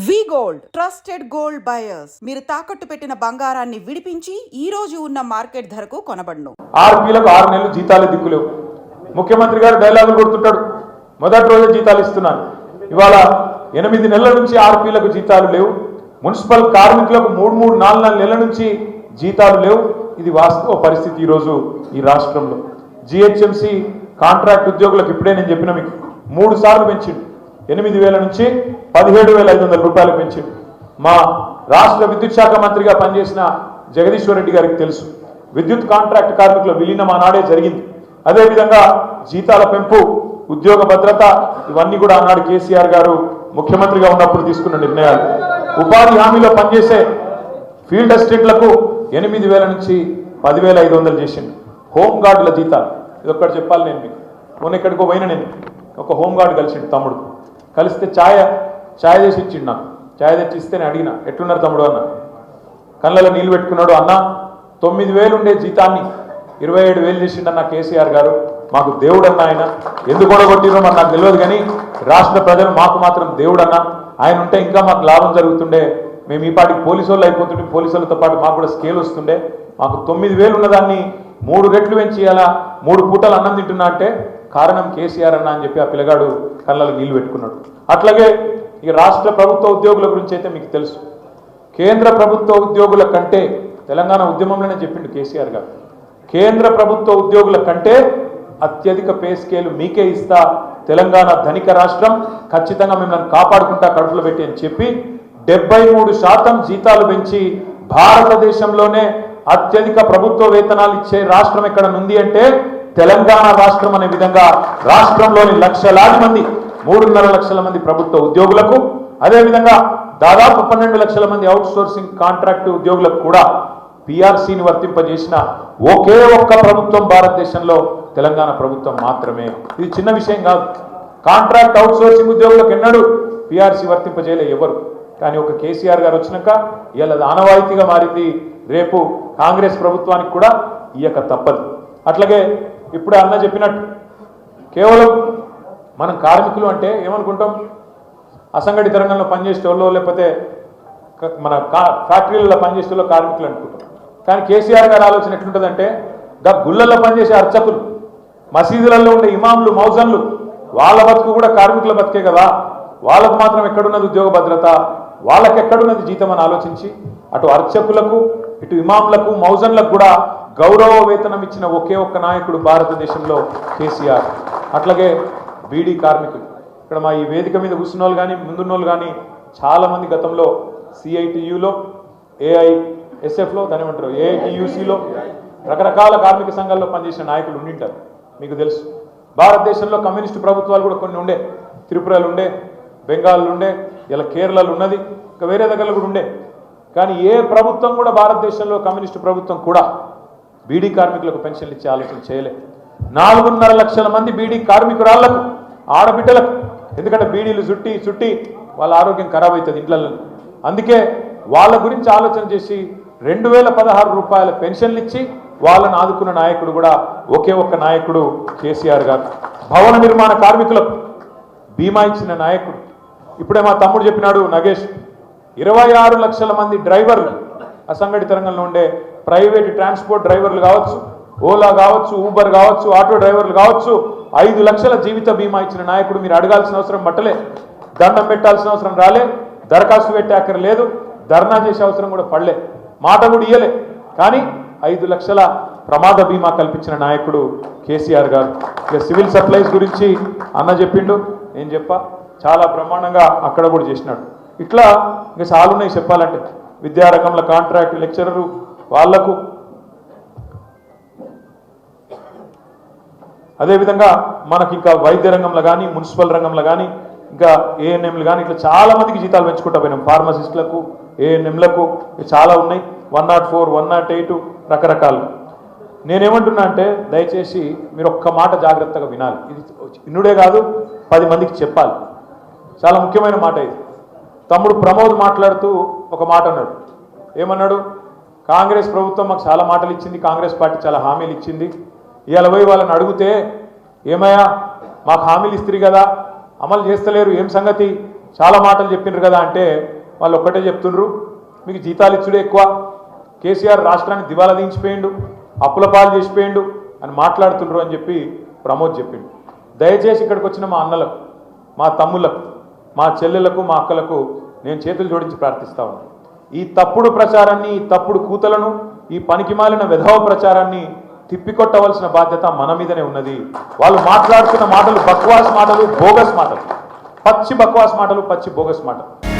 వి gold trusted gold buyers మీరు తాకట్టు పెట్టిన బంగారాన్ని విడిపించి ఈ రోజు ఉన్న మార్కెట్ ధరకు కొనబడును. ఆర్పీలకు 6 నెలలు జీతాలు దిక్కులేవు. ముఖ్యమంత్రి గారు డైలాగులు కొడుతుంటాడు, మొదటి రోజే జీతాలు ఇస్తున్నాను. ఇవాళ 8 నెలల నుంచి ఆర్పీలకు జీతాలు లేవు. మున్సిపల్ కార్మికులకు 3-4 నెలల నుంచి జీతాలు లేవు. ఇది వాస్తవ పరిస్థితి ఈరోజు ఈ రాష్ట్రంలో. జిహెచ్ఎంసీ కాంట్రాక్ట్ ఉద్యోగులకు ఇప్పుడే నేను చెప్పిన మీకు 3 సార్లు పెంచిండు. 8,000 నుంచి 17,500 రూపాయలు పెంచిండు. మా రాష్ట్ర విద్యుత్ శాఖ మంత్రిగా పనిచేసిన జగదీశ్వర్ రెడ్డి గారికి తెలుసు. విద్యుత్ కాంట్రాక్ట్ కార్మికుల విలీనం ఆనాడే జరిగింది. అదేవిధంగా జీతాల పెంపు, ఉద్యోగ భద్రత, ఇవన్నీ కూడా ఆనాడు కేసీఆర్ గారు ముఖ్యమంత్రిగా ఉన్నప్పుడు తీసుకున్న నిర్ణయాలు. ఉపాధి హామీలో పనిచేసే ఫీల్డ్ అసిస్టెంట్లకు 8,000 నుంచి 10,500 చేసిండు. హోంగార్డుల జీతాలు ఇదొక్కటి చెప్పాలి. నేను మీకు మొన్న ఎక్కడికో పోయినా, నేను ఒక హోంగార్డు కలిసిండు తమ్ముడు. కలిస్తే ఛాయ్ చేసి ఇచ్చిండు. నాకు ఛాయ్ తెచ్చి ఇస్తే నేను అడిగిన, ఎట్లున్నారు తమ్ముడు అన్న. కళ్ళలో నీళ్ళు పెట్టుకున్నాడు. అన్న 9,000 ఉండే జీతాన్ని 27,000 చేసిండన్న కేసీఆర్ గారు. మాకు దేవుడు అన్న ఆయన. ఎందుకు కొడగొట్టిరో మరి నాకు తెలియదు, కానీ రాష్ట్ర ప్రజలు మాకు మాత్రం దేవుడు అన్న. ఆయన ఉంటే ఇంకా మాకు లాభం జరుగుతుండే. మేము ఈ పాటికి పోలీసు వాళ్ళు అయిపోతుండే, పోలీసులతో పాటు మాకు కూడా స్కేల్ వస్తుండే. మాకు 9,000 ఉన్నదాన్ని 3 రెట్లు పెంచి అలా 3 పూటలు అన్నం తింటున్నా అంటే కారణం కేసీఆర్ అన్న అని చెప్పి ఆ పిల్లగాడు కళ్ళలో నీళ్లు పెట్టుకున్నాడు. అట్లాగే ఈ రాష్ట్ర ప్రభుత్వ ఉద్యోగుల గురించి అయితే మీకు తెలుసు. కేంద్ర ప్రభుత్వ ఉద్యోగుల కంటే, తెలంగాణ ఉద్యమంలోనే చెప్పిండు కేసీఆర్ గారు, కేంద్ర ప్రభుత్వ ఉద్యోగుల కంటే అత్యధిక పే స్కేల్ మీకే ఇస్తా, తెలంగాణ ధనిక రాష్ట్రం, ఖచ్చితంగా మిమ్మల్ని కాపాడుకుంటా కడుపులో పెట్టి అని చెప్పి 73% జీతాలు పెంచి భారతదేశంలోనే అత్యధిక ప్రభుత్వ వేతనాలు ఇచ్చే రాష్ట్రం ఎక్కడ ఉంది అంటే తెలంగాణ రాష్ట్రం అనే విధంగా రాష్ట్రంలోని లక్షలాది మంది, 3.5 లక్షల మంది ప్రభుత్వ ఉద్యోగులకు, అదేవిధంగా దాదాపు 12 లక్షల మంది అవుట్ సోర్సింగ్ కాంట్రాక్ట్ ఉద్యోగులకు కూడా పిఆర్సీని వర్తింపజేసిన ఒకే ఒక్క ప్రభుత్వం భారతదేశంలో తెలంగాణ ప్రభుత్వం మాత్రమే. ఇది చిన్న విషయం కాదు. కాంట్రాక్ట్ అవుట్ సోర్సింగ్ ఉద్యోగులకు ఎన్నడూ పిఆర్సీ వర్తింపజేయలే ఎవరు. కానీ ఒక కేసీఆర్ గారు వచ్చినాక ఇలా ఆనవాయితీగా మారింది. రేపు కాంగ్రెస్ ప్రభుత్వానికి కూడా ఇయ్యక తప్పదు. అట్లాగే ఇప్పుడు అన్న చెప్పినట్టు కేవలం మనం కార్మికులు అంటే ఏమనుకుంటాం, అసంఘటిత రంగంలో పనిచేసే వాళ్ళు, లేకపోతే మన ఫ్యాక్టరీలలో పనిచేసే వాళ్ళు కార్మికులు అనుకుంటాం. కానీ కేసీఆర్ గారి ఆలోచన ఎట్లుంటుందంటే, గుళ్ళల్లో పనిచేసే అర్చకులు, మసీదులలో ఉండే ఇమాంలు, మౌజన్లు, వాళ్ళ బతుకు కూడా కార్మికుల బతికే కదా, వాళ్ళకు మాత్రం ఎక్కడున్నది ఉద్యోగ భద్రత, వాళ్ళకి ఎక్కడున్నది జీతం అని ఆలోచించి అటు అర్చకులకు, ఇటు ఇమాంలకు, మౌజన్లకు కూడా గౌరవ వేతనం ఇచ్చిన ఒకే ఒక్క నాయకుడు భారతదేశంలో కేసీఆర్. అట్లాగే బీడీ కార్మికులు, ఇక్కడ మా ఈ వేదిక మీద కూర్చున్న వాళ్ళు కానీ ముందున్న వాళ్ళు కానీ చాలామంది గతంలో సిఐటియులో, ఏఐఎస్ఎఫ్లో, దాని ఏమంటారు ఏఐటియుసిలో, రకరకాల కార్మిక సంఘాల్లో పనిచేసిన నాయకులు ఉండింటారు. మీకు తెలుసు, భారతదేశంలో కమ్యూనిస్టు ప్రభుత్వాలు కూడా కొన్ని ఉండే. త్రిపురలు ఉండే, బెంగాల్ ఉండే, ఇలా కేరళలో ఉన్నది, ఇంకా వేరే దగ్గరలో కూడా ఉండే. కానీ ఏ ప్రభుత్వం కూడా భారతదేశంలో కమ్యూనిస్టు ప్రభుత్వం కూడా బీడీ కార్మికులకు పెన్షన్లు ఇచ్చే ఆలోచన చేయలే. 4.5 లక్షల మంది బీడీ కార్మికురాళ్లకు, ఆడబిడ్డలకు, ఎందుకంటే బీడీలు చుట్టి వాళ్ళ ఆరోగ్యం ఖరాబ్ అవుతుంది ఇంట్లలో. అందుకే వాళ్ళ గురించి ఆలోచన చేసి 2,016 రూపాయల పెన్షన్లు ఇచ్చి వాళ్ళని ఆదుకున్న నాయకుడు కూడా ఒకే ఒక్క నాయకుడు కేసీఆర్ గారు. భవన నిర్మాణ కార్మికులకు బీమా ఇచ్చిన నాయకుడు. ఇప్పుడే మా తమ్ముడు చెప్పినాడు నగేష్, 26 లక్షల మంది డ్రైవర్లు, అసంఘటిత రంగంలో ఉండే ప్రైవేట్ ట్రాన్స్పోర్ట్ డ్రైవర్లు కావచ్చు, ఓలా కావచ్చు, ఊబర్ కావచ్చు, ఆటో డ్రైవర్లు కావచ్చు, 5 లక్షల జీవిత బీమా ఇచ్చిన నాయకుడు. మీరు అడగాల్సిన అవసరం పట్టలే, దండం పెట్టాల్సిన అవసరం రాలే, దరఖాస్తు పెట్టే అక్కర లేదు, ధర్నా చేసే అవసరం కూడా పడలే, మాట కూడా ఇయ్యలే. కానీ 5 లక్షల ప్రమాద బీమా కల్పించిన నాయకుడు కేసీఆర్ గారు. ఇక సివిల్ సప్లైస్ గురించి అన్న చెప్పిండు, నేను చెప్పా, చాలా బ్రహ్మాండంగా అక్కడ కూడా చేసినాడు. ఇట్లా ఇంకా చాలా ఉన్నాయి చెప్పాలంటే. విద్యారంగంలో కాంట్రాక్ట్ లెక్చరరు వాళ్లకు, అదేవిధంగా మనకి ఇంకా వైద్య రంగంలో కానీ, మున్సిపల్ రంగంలో కానీ, ఇంకా ఏఎన్ఎంలు కానీ, ఇట్లా చాలా మందికి జీతాలు పెంచుకుంటా పోయినాం. ఫార్మసిస్టులకు, ఏఎన్ఎంలకు చాలా ఉన్నాయి. 104, 108 రకరకాలు. నేనేమంటున్నా అంటే దయచేసి మీరు ఒక్క మాట జాగ్రత్తగా వినాలి. ఇది ఇన్నుడే కాదు, 10 మందికి చెప్పాలి. చాలా ముఖ్యమైన మాట ఇది. తమ్ముడు ప్రమోద్ మాట్లాడుతూ ఒక మాట అన్నాడు. ఏమన్నాడు, కాంగ్రెస్ ప్రభుత్వం మాకు చాలా మాటలు ఇచ్చింది, కాంగ్రెస్ పార్టీ చాలా హామీలు ఇచ్చింది. ఇవాళ పోయి వాళ్ళని అడిగితే, ఏమయ్యా మాకు హామీలు ఇస్తారు కదా, అమలు చేస్తలేరు, ఏం సంగతి, చాలా మాటలు చెప్పిండ్రు కదా అంటే వాళ్ళు ఒక్కటే చెప్తుండ్రు, మీకు జీతాలు ఇచ్చుడే ఎక్కువ, కేసీఆర్ రాష్ట్రాన్ని దివాలా దించిపోయిండు, అప్పుల పాలు చేసిపోయిండు అని మాట్లాడుతుండ్రు అని చెప్పి ప్రమోద్ చెప్పిండు. దయచేసి ఇక్కడికి వచ్చిన మా అన్నలకు, మా తమ్ములకు, మా చెల్లెలకు, మా అక్కలకు నేను చేతులు జోడించి ప్రార్థిస్తా ఉన్నాను. ఈ తప్పుడు ప్రచారాన్ని, ఈ తప్పుడు కూతలను, ఈ పనికిమాలిన విధవ ప్రచారాన్ని తిప్పికొట్టవలసిన బాధ్యత మన మీదనే ఉన్నది. వాళ్ళు మాట్లాడుతున్న మాటలు బక్వాస్ మాటలు, బోగస్ మాటలు, పచ్చి బక్వాస్ మాటలు, పచ్చి బోగస్ మాటలు.